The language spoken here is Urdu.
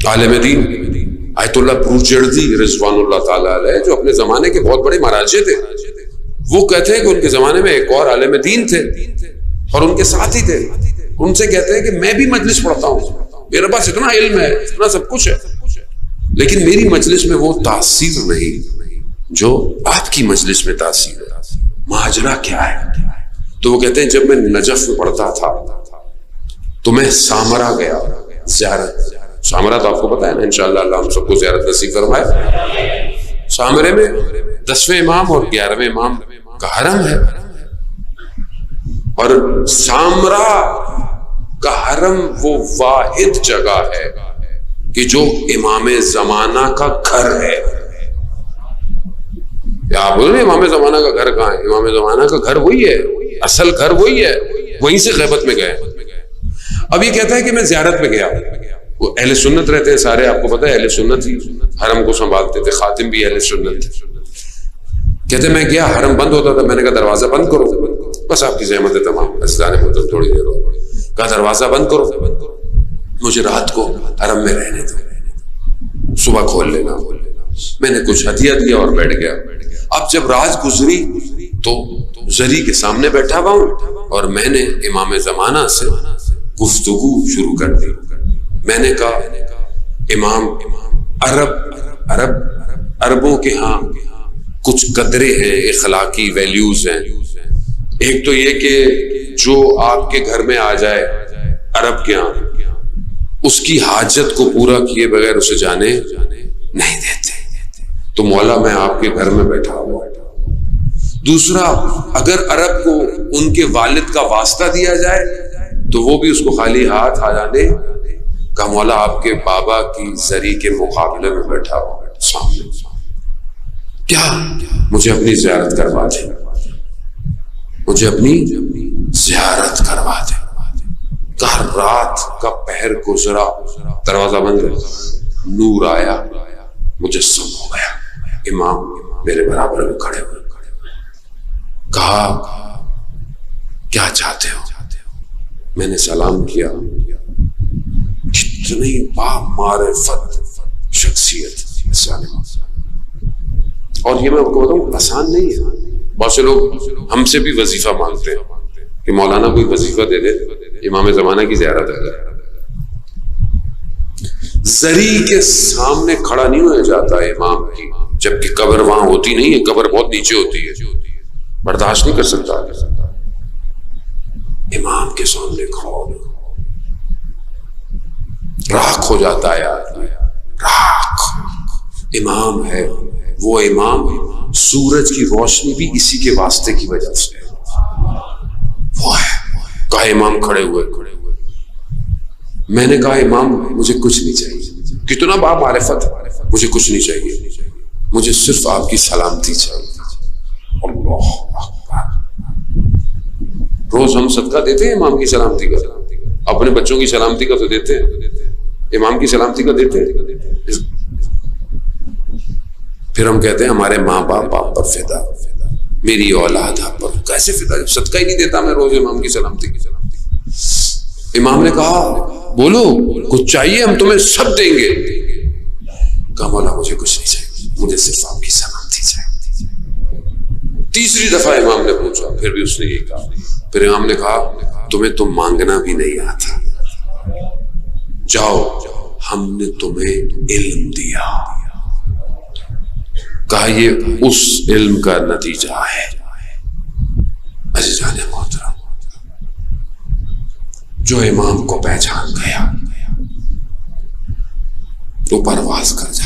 عالم دین آیت اللہ بروجردی رضوان اللہ تعالیٰ علیہ، جو اپنے زمانے کے بہت بڑے مراجع تھے، وہ کہتے ہیں کہ ان کے زمانے میں ایک اور عالم دین تھے اور ان کے ساتھ ہی تھے، ان سے کہتے ہیں کہ میں بھی مجلس پڑھتا ہوں، میرے پاس اتنا علم ہے، اتنا سب کچھ ہے، لیکن میری مجلس میں وہ تاثیر نہیں جو آپ کی مجلس میں تاثیر ہے۔ ماجرا کیا ہے؟ تو وہ کہتے ہیں جب میں نجف میں پڑھتا تھا تو میں سامرا گیا زیارت۔ سامرا تو آپ کو پتا ہے نا، انشاءاللہ اللہ ہم سب کو زیارت نصیب فرمائے۔ سامرے میں 10ویں امام اور 11ویں امام کا حرم ہے، اور سامرا کا حرم وہ واحد جگہ ہے کہ جو امام زمانہ کا گھر ہے۔ آپ بولیں امام زمانہ کا گھر کہاں ہے؟ امام زمانہ کا گھر وہی ہے، اصل گھر وہی ہے، وہیں سے غیبت میں گئے۔ اب یہ کہتا ہے کہ میں زیارت میں گیا، وہ اہل سنت رہتے ہیں سارے، آپ کو پتا ہے اہل سنت ہی حرم کو سنبھالتے تھے، خاتم بھی اہل سنت تھے۔ کہتے ہیں میں گیا، حرم بند ہوتا تھا، میں نے کہا دروازہ بند کرو، بس آپ کی زحمت ہے تمام، بس جانے کو تھوڑی دیر ہو، کہا دروازہ بند کرو، مجھے رات کو حرم میں رہنے دو، صبح کھول لینا۔ میں نے کچھ ہدیہ دیا اور بیٹھ گیا۔ اب جب رات گزری تو زری کے سامنے بیٹھا ہوا ہوں اور میں نے امام زمانہ سے گفتگو شروع کر دی۔ میں نے کہا امام، عربوں کے ہاں کچھ قدرے ہیں، اخلاقی ویلیوز ہیں۔ ایک تو یہ کہ جو آپ کے گھر میں آ جائے عرب کے ہاں، اس کی حاجت کو پورا کیے بغیر اسے جانے نہیں دیتے۔ تو مولا میں آپ کے گھر میں بیٹھا ہوا۔ دوسرا، اگر عرب کو ان کے والد کا واسطہ دیا جائے تو وہ بھی اس کو خالی ہاتھ آ جانے کا، مولا آپ کے بابا کی زری کے مقابلے میں بیٹھا ہوا سامنے، کیا مجھے اپنی زیارت کروا دے، مجھے اپنی زیارت کروا دے۔ کہا رات کا پہر گزرا، دروازہ بند ہے، نور آیا، مجسم ہو گیا امام میرے برابر میں کھڑے ہوئے۔ کہا کیا چاہتے ہو؟ میں نے سلام کیا۔ کتنی بامعرفت شخصیت، اور یہ میں آپ کو بتاؤں آسان نہیں ہے۔ بہت سے لوگ ہم سے بھی وظیفہ مانگتے ہیں کہ مولانا کوئی وظیفہ دے دے، امام زمانہ کی زیارت ہے۔ زری کے سامنے کھڑا نہیں ہو جاتا امام کی، جبکہ قبر وہاں ہوتی نہیں ہے، قبر بہت نیچے ہوتی ہے، برداشت نہیں کر سکتا۔ امام کے سامنے کھڑا ہو، راکھ ہو جاتا ہے آدمی، راکھ۔ امام ہے وہ امام، سورج کی روشنی بھی اسی کے واسطے کی وجہ سے وہ ہے۔ کہا امام کھڑے ہوئے، میں نے کہا امام مجھے کچھ نہیں چاہیے، کتنا بامعرفت، مجھے کچھ نہیں چاہیے، مجھے صرف آپ کی سلامتی چاہیے۔ اللہ اکبر۔ روز ہم صدقہ دیتے ہیں امام کی سلامتی کا، اپنے بچوں کی سلامتی کا تو دیتے ہیں، امام کی سلامتی کا دیتے ہیں۔ پھر ہم کہتے ہیں ہمارے ماں باپ آپ پر فدا، میری اولاد آپ پر کیسے فدا، صدقہ ہی نہیں دیتا میں روز امام کی سلامتی کی۔ امام نے کہا بولو کچھ چاہیے، ہم تمہیں سب دیں گے۔ کہا مولا مجھے کچھ نہیں چاہیے، مجھے صرف آپ کی سلامتی چاہیے۔ تیسری دفعہ امام نے پوچھا، پھر بھی اس نے یہ کہا۔ پھر امام نے کہا تمہیں تو مانگنا بھی نہیں آتا، جاؤ ہم نے تمہیں علم دیا۔ کہا یہ اس علم کا نتیجہ ہے۔ عزیزان محترم، جو امام کو پہچان گیا تو پرواز کر جائے۔